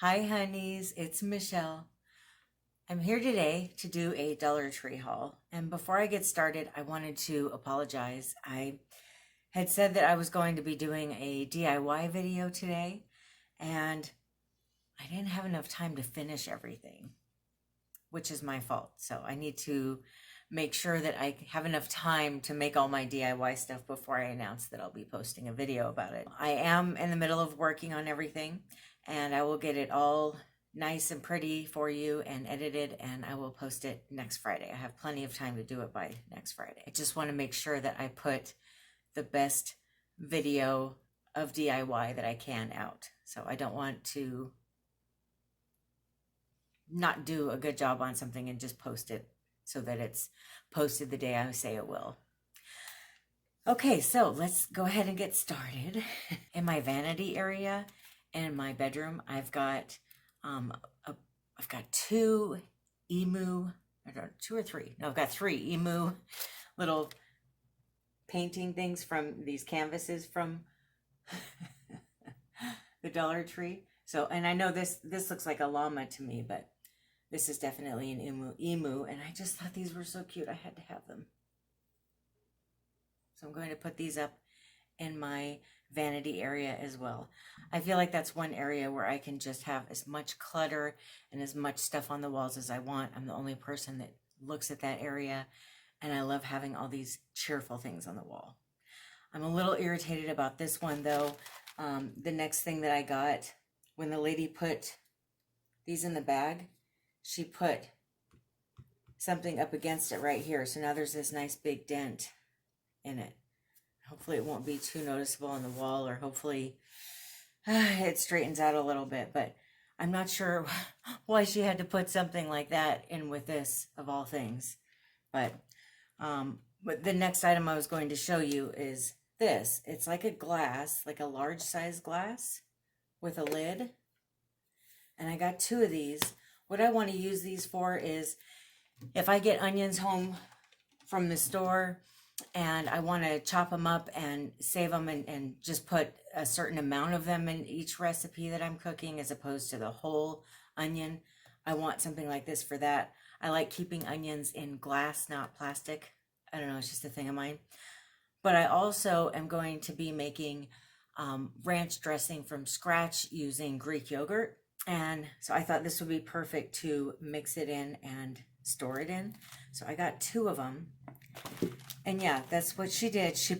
Hi honeys, it's Michelle. I'm here today to do a Dollar Tree haul. And before I get started, I wanted to apologize. I had said that I was going to be doing a DIY video today, and I didn't have enough time to finish everything, which is my fault. So I need to make sure that I have enough time to make all my DIY stuff before I announce that I'll be posting a video about it. I am in the middle of working on everything, and I will get it all nice and pretty for you and edited, and I will post it next Friday. I have plenty of time to do it by next Friday. I just want to make sure that I put the best video of DIY that I can out. So I don't want to not do a good job on something and just post it so that it's posted the day I say it will. Okay, so let's go ahead and get started. In my vanity area in my bedroom, I've got two emu, I don't know, two or three. No, I've got three emu little painting things from these canvases from the Dollar Tree. So, and I know this looks like a llama to me, but this is definitely an emu, and I just thought these were so cute. I had to have them. So I'm going to put these up in my vanity area as well. I feel like that's one area where I can just have as much clutter and as much stuff on the walls as I want. I'm the only person that looks at that area, and I love having all these cheerful things on the wall. I'm a little irritated about this one though. The next thing that I got, when the lady put these in the bag, she put something up against it right here. So now there's this nice big dent in it. Hopefully it won't be too noticeable on the wall, or hopefully it straightens out a little bit. But I'm not sure why she had to put something like that in with this, of all things. But the next item I was going to show you is this. It's like a glass, like a large size glass with a lid. And I got two of these. What I want to use these for is if I get onions home from the store and I want to chop them up and save them and just put a certain amount of them in each recipe that I'm cooking as opposed to the whole onion, I want something like this for that. I like keeping onions in glass, not plastic. I don't know, it's just a thing of mine. But I also am going to be making ranch dressing from scratch using Greek yogurt. And so I thought this would be perfect to mix it in and store it in. So I got two of them. And yeah, that's what she did. She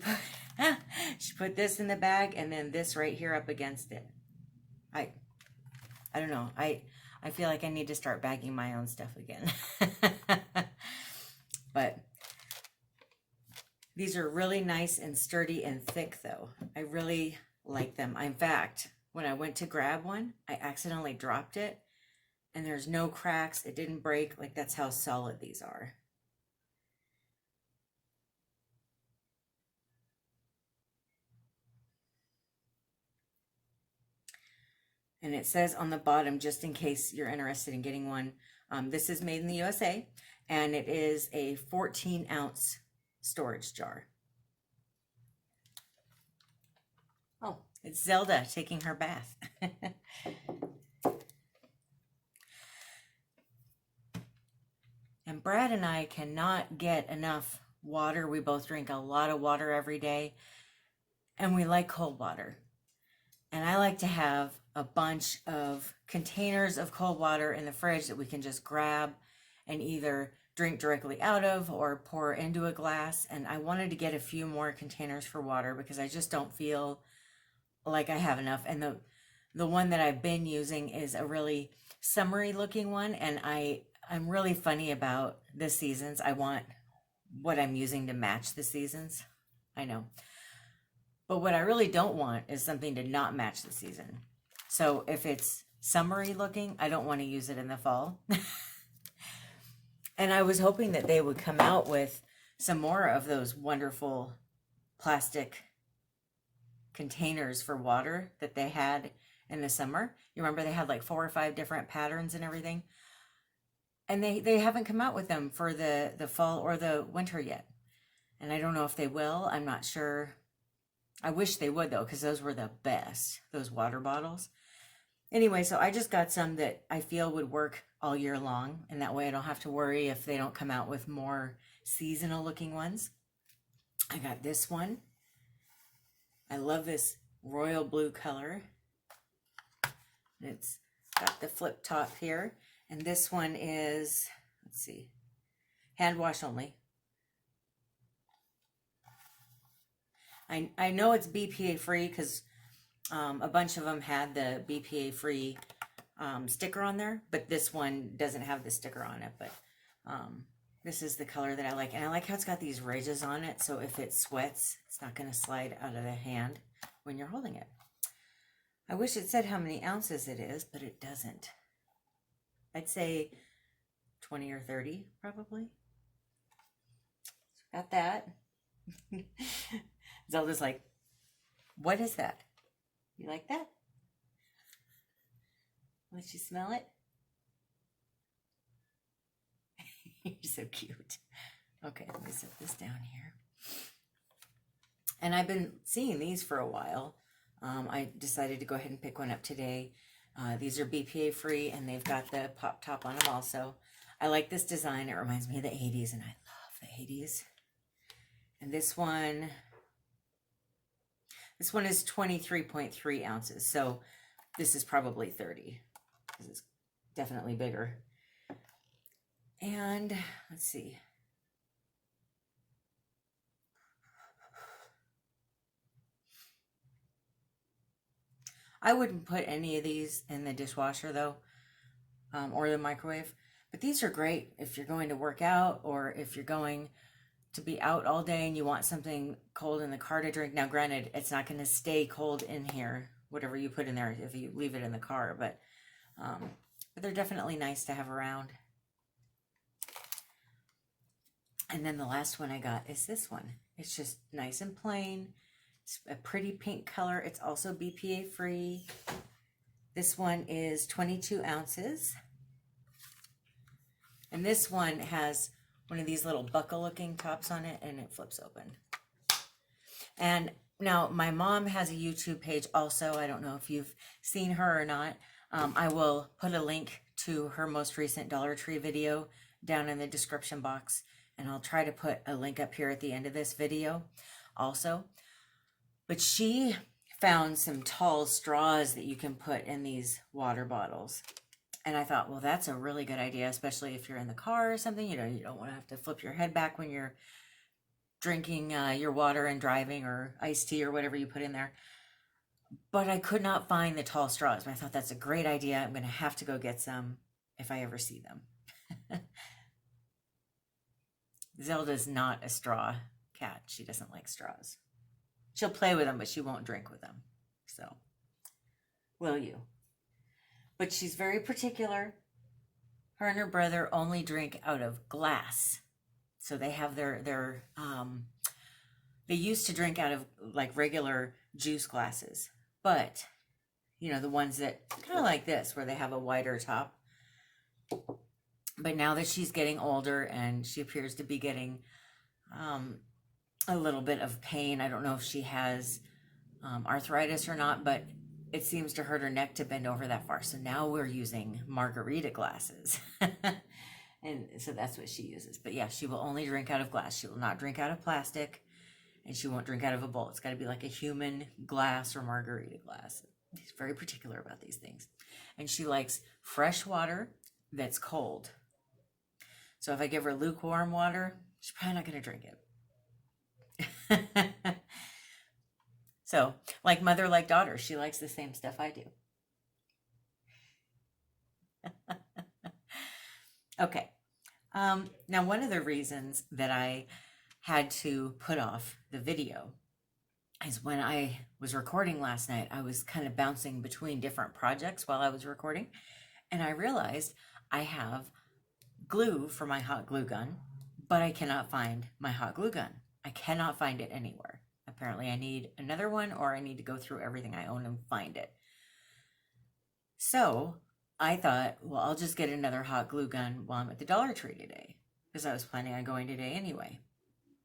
put this in the bag and then this right here up against it. I don't know. I feel like I need to start bagging my own stuff again. But these are really nice and sturdy and thick though. I really like them. In fact, when I went to grab one, I accidentally dropped it, and there's no cracks. It didn't break. Like, that's how solid these are. And it says on the bottom, just in case you're interested in getting one, this is made in the USA, and it is a 14-ounce storage jar. Oh, it's Zelda taking her bath. And Brad and I cannot get enough water. We both drink a lot of water every day, and we like cold water. And I like to have a bunch of containers of cold water in the fridge that we can just grab and either drink directly out of or pour into a glass. And I wanted to get a few more containers for water because I just don't feel like I have enough. And the one that I've been using is a really summery looking one, and I'm really funny about the seasons. I want what I'm using to match the seasons. I know. But what I really don't want is something to not match the season. So if it's summery looking, I don't want to use it in the fall. And I was hoping that they would come out with some more of those wonderful plastic containers for water that they had in the summer. You remember they had like 4 or 5 different patterns and everything. And they haven't come out with them for the fall or the winter yet. And I don't know if they will. I'm not sure. I wish they would though, because those were the best, those water bottles. Anyway, so I just got some that I feel would work all year long, and that way I don't have to worry if they don't come out with more seasonal looking ones. I got this one. I love this royal blue color. It's got the flip top here. And this one is, let's see, hand wash only. I know it's BPA free because a bunch of them had the BPA free sticker on there, but this one doesn't have the sticker on it. But this is the color that I like. And I like how it's got these ridges on it, so if it sweats, it's not going to slide out of the hand when you're holding it. I wish it said how many ounces it is, but it doesn't. I'd say 20 or 30, probably. So got that. Zelda's like, what is that? You like that? Let you smell it? You're so cute. Okay, let me set this down here. And I've been seeing these for a while. I decided to go ahead and pick one up today. These are BPA free, and they've got the pop top on them also. I like this design. It reminds me of the 80s, and I love the 80s. And this one is 23.3 ounces, so this is probably 30, because it's definitely bigger. And let's see. I wouldn't put any of these in the dishwasher though, or the microwave, but these are great if you're going to work out, or if you're going to be out all day and you want something cold in the car to drink. Now granted, it's not going to stay cold in here, whatever you put in there, if you leave it in the car, but they're definitely nice to have around. And then the last one I got is this one. It's just nice and plain. It's a pretty pink color. It's also BPA free. This one is 22 ounces. And this one has one of these little buckle looking tops on it, and it flips open. And now my mom has a YouTube page also. I don't know if you've seen her or not. I will put a link to her most recent Dollar Tree video down in the description box. And I'll try to put a link up here at the end of this video also. But she found some tall straws that you can put in these water bottles. And I thought, well, that's a really good idea, especially if you're in the car or something. You know, you don't want to have to flip your head back when you're drinking your water and driving, or iced tea or whatever you put in there. But I could not find the tall straws. But I thought that's a great idea. I'm going to have to go get some if I ever see them. Zelda's not a straw cat. She doesn't like straws. She'll play with them, but she won't drink with them. So, will you? But she's very particular. Her and her brother only drink out of glass. So they have they used to drink out of like regular juice glasses. But, you know, the ones that kind of like this, where they have a wider top. But now that she's getting older and she appears to be getting a little bit of pain, I don't know if she has arthritis or not, but it seems to hurt her neck to bend over that far. So now we're using margarita glasses. And so that's what she uses. But yeah, she will only drink out of glass. She will not drink out of plastic, and she won't drink out of a bowl. It's got to be like a human glass or margarita glass. She's very particular about these things. And she likes fresh water that's cold. So if I give her lukewarm water, she's probably not going to drink it. So, like mother, like daughter, she likes the same stuff I do. Okay. Now, one of the reasons that I had to put off the video is when I was recording last night, I was kind of bouncing between different projects while I was recording, and I realized I have glue for my hot glue gun, but I cannot find my hot glue gun. I cannot find it anywhere. Apparently I need another one, or I need to go through everything I own and find it. So I thought, well, I'll just get another hot glue gun while I'm at the Dollar Tree today, because I was planning on going today anyway.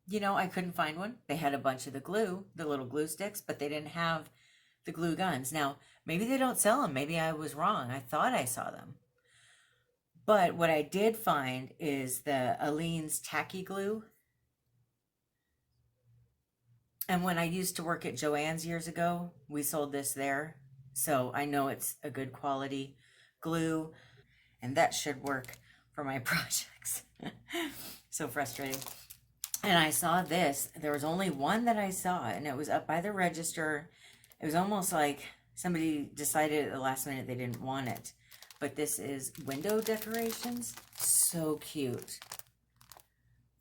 You know, I couldn't find one. They had a bunch of the glue, the little glue sticks, but they didn't have the glue guns. Now, Maybe they don't sell them. Maybe I was wrong. I thought I saw them. But what I did find is the Aleene's Tacky Glue. And when I used to work at Joann's years ago, we sold this there. So I know it's a good quality glue. And that should work for my projects. So frustrating. And I saw this. There was only one that I saw, and it was up by the register. It was almost like somebody decided at the last minute they didn't want it. But this is window decorations. So cute.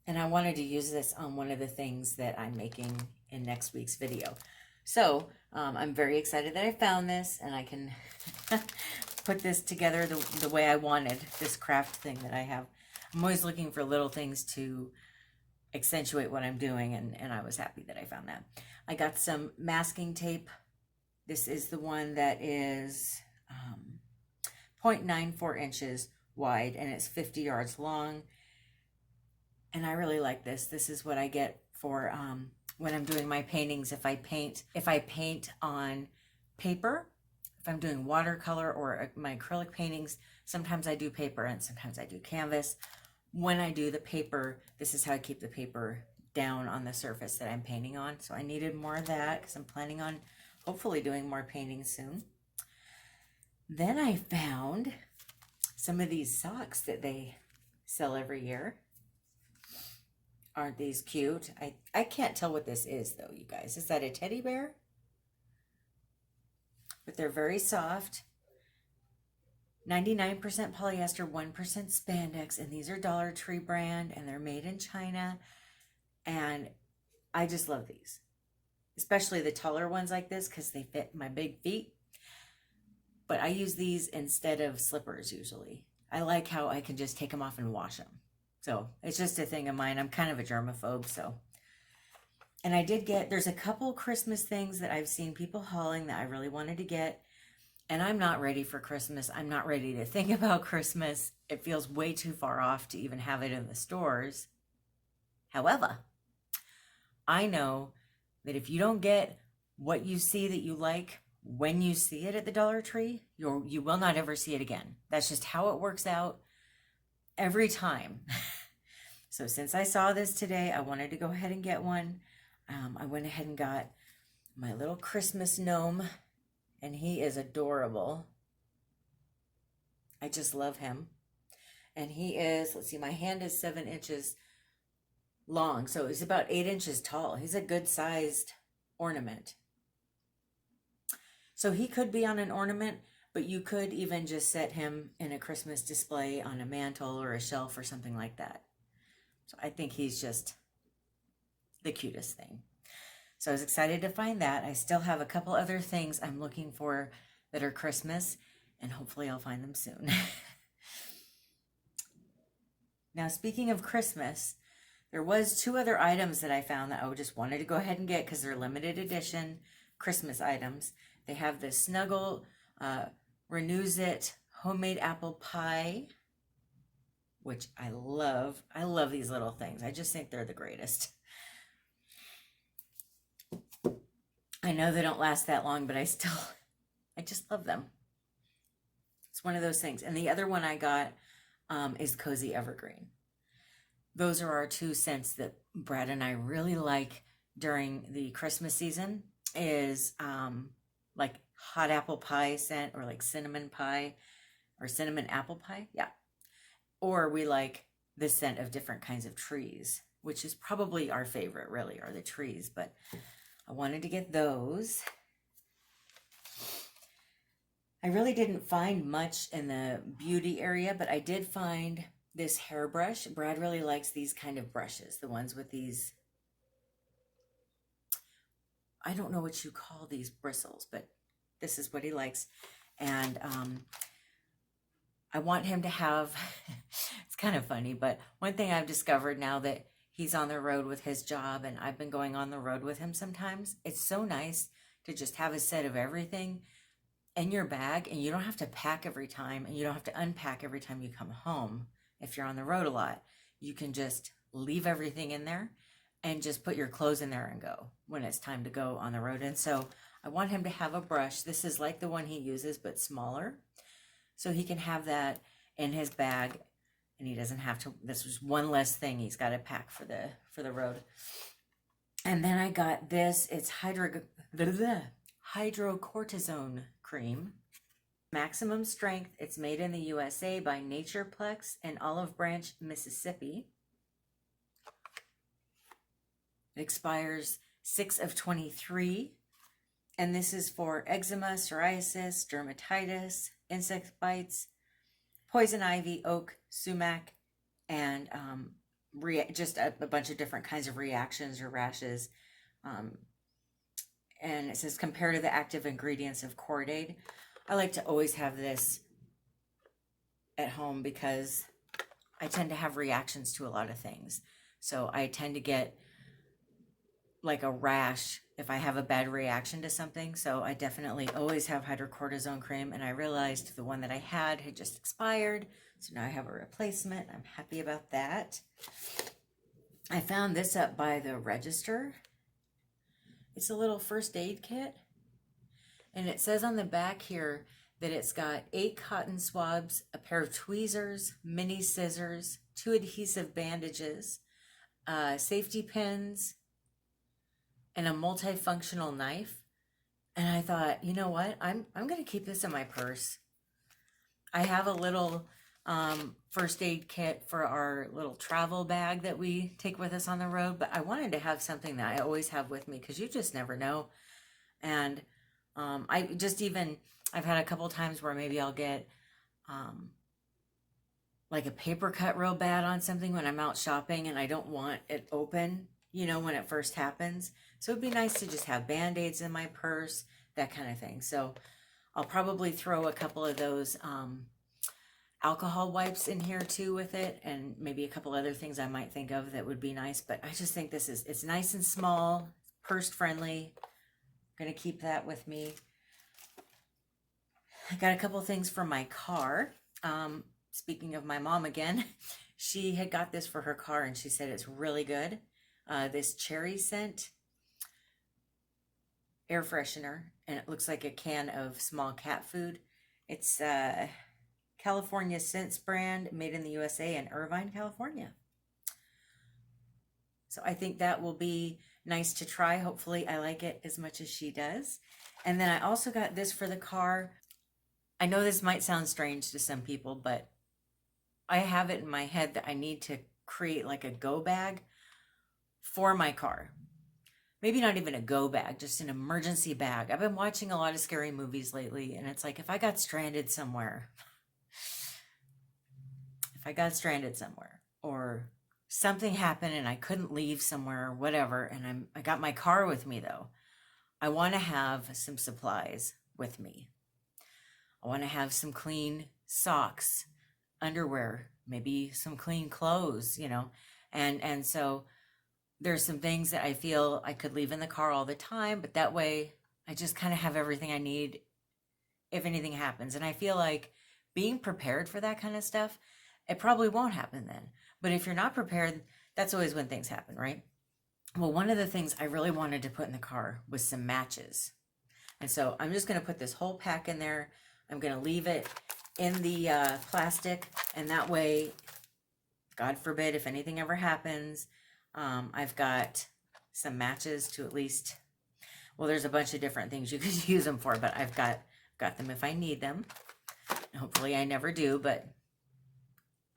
And I wanted to use this on one of the things that I'm making in next week's video. So I'm very excited that I found this, and I can put this together the way I wanted, this craft thing that I have. I'm always looking for little things to accentuate what I'm doing, and I was happy that I found that. I got some masking tape. This is the one that is 0.94 inches wide, and it's 50 yards long. And I really like this. This is what I get for when I'm doing my paintings. If I paint on paper, if I'm doing watercolor or my acrylic paintings, sometimes I do paper and sometimes I do canvas. When I do the paper, this is how I keep the paper down on the surface that I'm painting on. So I needed more of that because I'm planning on hopefully doing more painting soon. Then I found some of these socks that they sell every year. Aren't these cute? I can't tell what this is though, you guys. Is that a teddy bear? But they're very soft. 99% polyester, 1% spandex, and these are Dollar Tree brand, and they're made in China. And I just love these, especially the taller ones like this because they fit my big feet. But I use these instead of slippers usually. I like how I can just take them off and wash them. So it's just a thing of mine. I'm kind of a germaphobe, so. And I did get, there's a couple Christmas things that I've seen people hauling that I really wanted to get. And I'm not ready for Christmas. I'm not ready to think about Christmas. It feels way too far off to even have it in the stores. However, I know that if you don't get what you see that you like when you see it at the Dollar Tree, you will not ever see it again. That's just how it works out every time. So since I saw this today, I wanted to go ahead and get one. I went ahead and got my little Christmas gnome, and he is adorable. I just love him. And he is, let's see, my hand is 7 inches long, so he's about 8 inches tall. He's a good sized ornament. So he could be on an ornament, but you could even just set him in a Christmas display on a mantle or a shelf or something like that. So I think he's just the cutest thing. So I was excited to find that. I still have a couple other things I'm looking for that are Christmas, and hopefully I'll find them soon. Now, speaking of Christmas, there was 2 other items that I found that I just wanted to go ahead and get because they're limited edition Christmas items. They have this Snuggle Renews It homemade apple pie, which I love. I love these little things. I just think they're the greatest. I know they don't last that long, but I just love them. It's one of those things. And the other one I got is Cozy Evergreen. Those are our 2 scents that Brad and I really like during the Christmas season is like hot apple pie scent or like cinnamon pie or cinnamon apple pie. Yeah. Or we like the scent of different kinds of trees, which is probably our favorite really are the trees, but I wanted to get those. I really didn't find much in the beauty area, but I did find this hairbrush. Brad really likes these kind of brushes, the ones with these, I don't know what you call these bristles, but this is what he likes. And I want him to have, it's kind of funny, but one thing I've discovered now that he's on the road with his job and I've been going on the road with him sometimes, it's so nice to just have a set of everything in your bag, and you don't have to pack every time, and you don't have to unpack every time you come home. If you're on the road a lot, you can just leave everything in there and just put your clothes in there and go when it's time to go on the road. And so I want him to have a brush. This is like the one he uses, but smaller. So he can have that in his bag, and he doesn't have to, this was one less thing he's got to pack for the road. And then I got this, it's hydrocortisone cream. Maximum strength. It's made in the USA by Natureplex in Olive Branch, Mississippi. It expires 6 of 23. And this is for eczema, psoriasis, dermatitis, insect bites, poison ivy, oak, sumac, and just a bunch of different kinds of reactions or rashes. And it says, compare to the active ingredients of Cordaid. I like to always have this at home because I tend to have reactions to a lot of things. So I tend to get like a rash if I have a bad reaction to something. So I definitely always have hydrocortisone cream. And I realized the one that I had just expired. So now I have a replacement. I'm happy about that. I found this up by the register. It's a little first aid kit. And it says on the back here that it's got 8 cotton swabs, a pair of tweezers, mini scissors, 2 adhesive bandages, safety pins, and a multifunctional knife. And I thought, you know what? I'm going to keep this in my purse. I have a little first aid kit for our little travel bag that we take with us on the road, but I wanted to have something that I always have with me because you just never know. And I've had a couple times where maybe I'll get like a paper cut real bad on something when I'm out shopping and I don't want it open, you know, when it first happens. So it'd be nice to just have Band-Aids in my purse, that kind of thing. So I'll probably throw a couple of those alcohol wipes in here too with it, and maybe a couple other things I might think of that would be nice. But I just think it's nice and small, purse friendly. I'm going to keep that with me. I got a couple things for my car. Speaking of my mom again, she had got this for her car and she said it's really good. This cherry scent air freshener, and it looks like a can of small cat food. It's California Scents brand, made in the USA in Irvine, California. So I think that will be nice to try. Hopefully I like it as much as she does. And then I also got this for the car. I know this might sound strange to some people, but I have it in my head that I need to create like a go bag for my car. Maybe not even a go bag, just an emergency bag. I've been watching a lot of scary movies lately, and it's like if I got stranded somewhere, or something happened and I couldn't leave somewhere or whatever, and I got my car with me though, I want to have some supplies with me. I want to have some clean socks, underwear, maybe some clean clothes, you know, and so there's some things that I feel I could leave in the car all the time, but that way I just kind of have everything I need if anything happens. And I feel like being prepared for that kind of stuff, it probably won't happen then. But if you're not prepared, that's always when things happen, right? Well, one of the things I really wanted to put in the car was some matches. And so I'm just going to put this whole pack in there. I'm going to leave it in the plastic, and that way, God forbid, if anything ever happens, I've got some matches to at least, well, there's a bunch of different things you could use them for, but I've got them if I need them. Hopefully I never do, but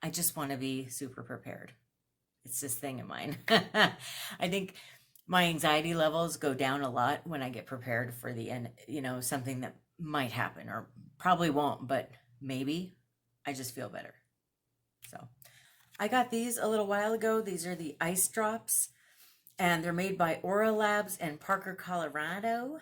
I just want to be super prepared. It's this thing of mine. I think my anxiety levels go down a lot when I get prepared for the end, you know, something that might happen, or probably won't, but maybe. I just feel better. So I got these a little while ago. These are the ice drops, and they're made by Aura Labs in Parker, Colorado.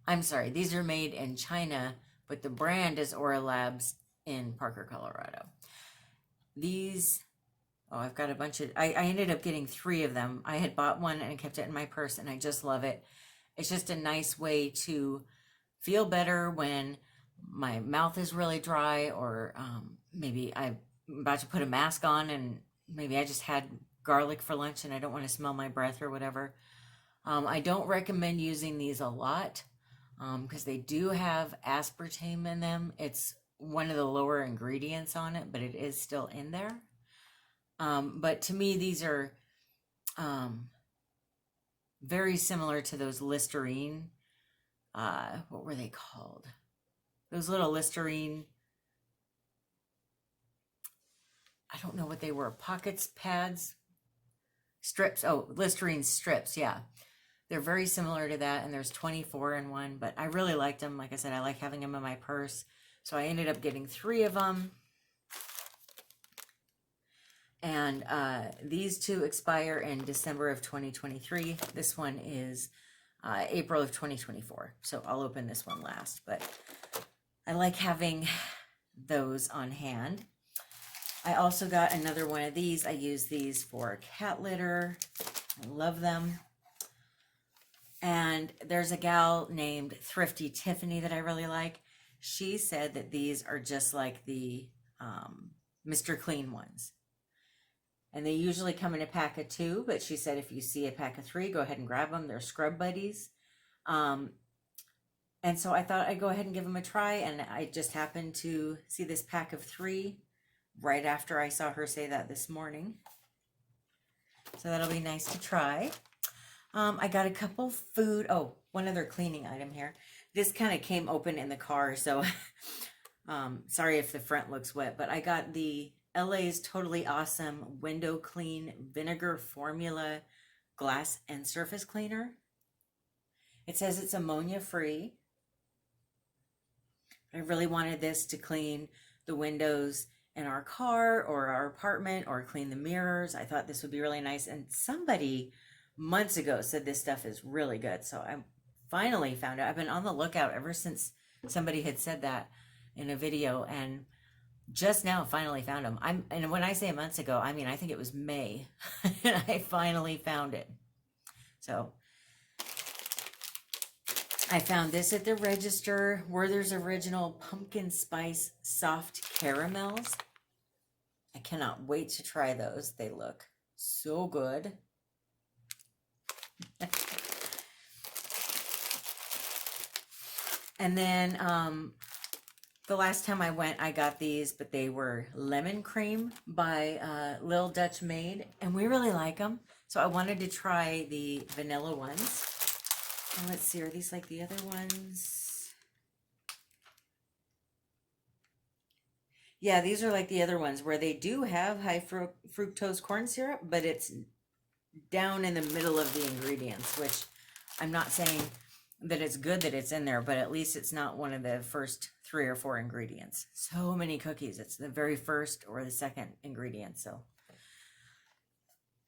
I'm sorry, these are made in China, but the brand is Aura Labs in Parker, Colorado. These, oh, I've got a bunch of, I ended up getting 3 of them. I had bought one and I kept it in my purse, and I just love it. It's just a nice way to feel better when my mouth is really dry, or maybe I'm about to put a mask on and maybe I just had garlic for lunch and I don't want to smell my breath or whatever. I don't recommend using these a lot because they do have aspartame in them. It's one of the lower ingredients on it, but it is still in there. But to me, these are very similar to those Listerine. What were they called? Those little Listerine, I don't know what they were. Pockets, pads, strips. Oh, Listerine strips. Yeah. They're very similar to that. And there's 24 in one, but I really liked them. Like I said, I like having them in my purse. So I ended up getting 3 of them. And these 2 expire in December of 2023. This one is April of 2024. So I'll open this one last, but I like having those on hand. I also got another one of these. I use these for cat litter. I love them. And there's a gal named Thrifty Tiffany that I really like. She said that these are just like the Mr. Clean ones. And they usually come in a pack of 2, but she said if you see a pack of 3, go ahead and grab them. They're scrub buddies. And so I thought I'd go ahead and give them a try, and I just happened to see this pack of 3 right after I saw her say that this morning. So that'll be nice to try. I got a couple food. Oh, one other cleaning item here. This kind of came open in the car, so sorry if the front looks wet, but I got the LA's Totally Awesome Window Clean Vinegar Formula Glass and Surface Cleaner. It says it's ammonia free. I really wanted this to clean the windows in our car or our apartment or clean the mirrors. I thought this would be really nice. And somebody months ago said this stuff is really good. So I finally found it. I've been on the lookout ever since somebody had said that in a video, and just now finally found them. And when I say months ago, I mean, I think it was May and I finally found it. So I found this at the register, Werther's Original Pumpkin Spice Soft Caramels. I cannot wait to try those. They look so good. And then the last time I went, I got these, but they were lemon cream by Lil Dutch Maid, and we really like them. So I wanted to try the vanilla ones. And let's see, are these like the other ones? Yeah, these are like the other ones where they do have high fructose corn syrup, but it's down in the middle of the ingredients, which I'm not saying that it's good that it's in there, but at least it's not one of the first 3 or 4 ingredients. So many cookies. It's the very first or the second ingredient. So,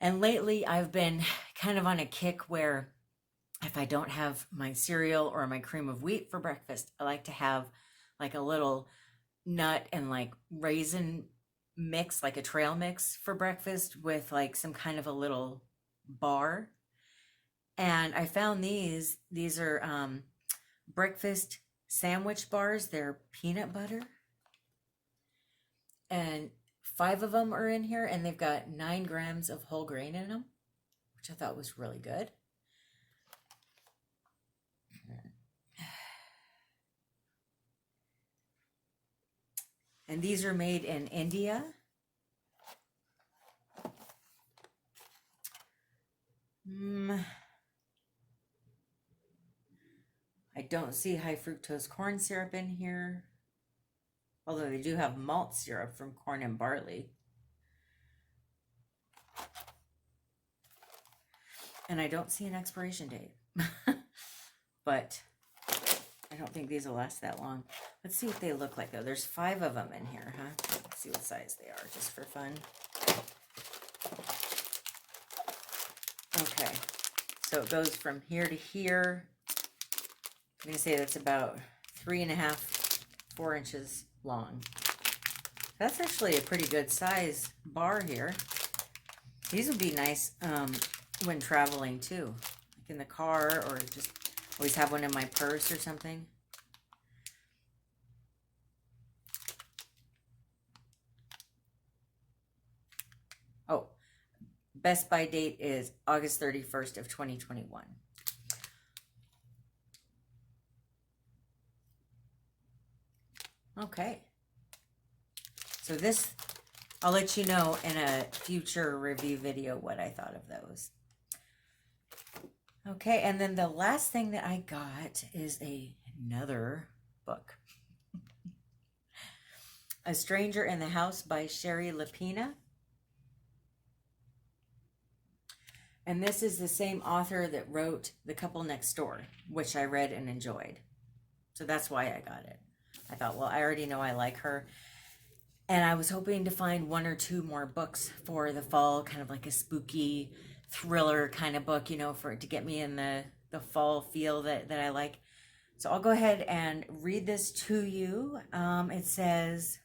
and lately I've been kind of on a kick where if I don't have my cereal or my cream of wheat for breakfast, I like to have like a little nut and like raisin mix, like a trail mix for breakfast with like some kind of a little bar. And I found these are breakfast sandwich bars. They're peanut butter. And 5 of them are in here, and they've got 9 grams of whole grain in them, which I thought was really good. And these are made in India. I don't see high fructose corn syrup in here, although they do have malt syrup from corn and barley. And I don't see an expiration date, but I don't think these will last that long. Let's see what they look like, though. There's 5 of them in here, huh? Let's see what size they are, just for fun. Okay, so it goes from here to here. I'm going to say that's about 3.5, 4 inches long. That's actually a pretty good size bar here. These would be nice when traveling too, like in the car, or just always have one in my purse or something. Best by date is August 31st of 2021. Okay. So this, I'll let you know in a future review video what I thought of those. Okay, and then the last thing that I got is another book. A Stranger in the House by Sherry Lapina. And this is the same author that wrote The Couple Next Door, which I read and enjoyed. So that's why I got it. I thought, well, I already know I like her. And I was hoping to find one or two more books for the fall, kind of like a spooky thriller kind of book, you know, for it to get me in the fall feel that I like. So I'll go ahead and read this to you. It says,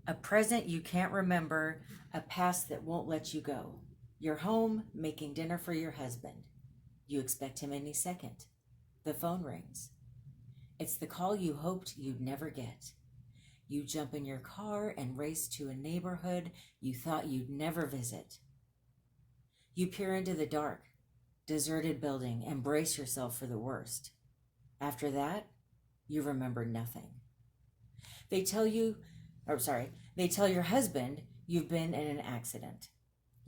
a present you can't remember, a past that won't let you go. You're home making dinner for your husband. You expect him any second. The phone rings. It's the call you hoped you'd never get. You jump in your car and race to a neighborhood you thought you'd never visit. You peer into the dark, deserted building and brace yourself for the worst. After that, you remember nothing. They tell your husband you've been in an accident.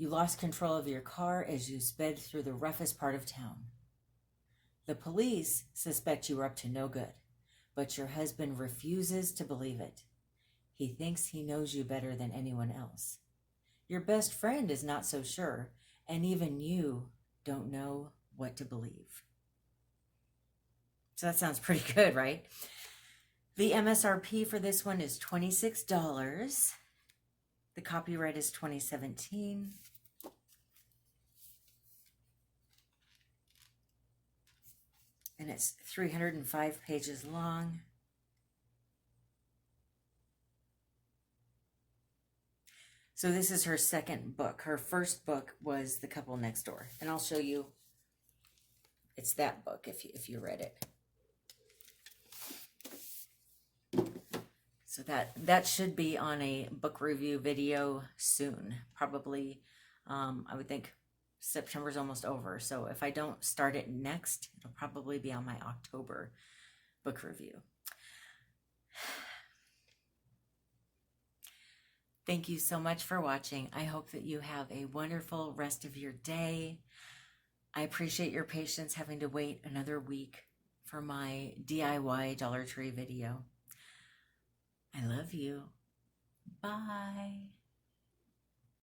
You lost control of your car as you sped through the roughest part of town. The police suspect you were up to no good, but your husband refuses to believe it. He thinks he knows you better than anyone else. Your best friend is not so sure, and even you don't know what to believe. So that sounds pretty good, right? The MSRP for this one is $26. The copyright is 2017. And it's 305 pages long. So this is her second book. Her first book was The Couple Next Door. And I'll show you, it's that book if you read it. So that should be on a book review video soon. Probably, I would think September's almost over. So if I don't start it next, it'll probably be on my October book review. Thank you so much for watching. I hope that you have a wonderful rest of your day. I appreciate your patience having to wait another week for my DIY Dollar Tree video. I love you. Bye.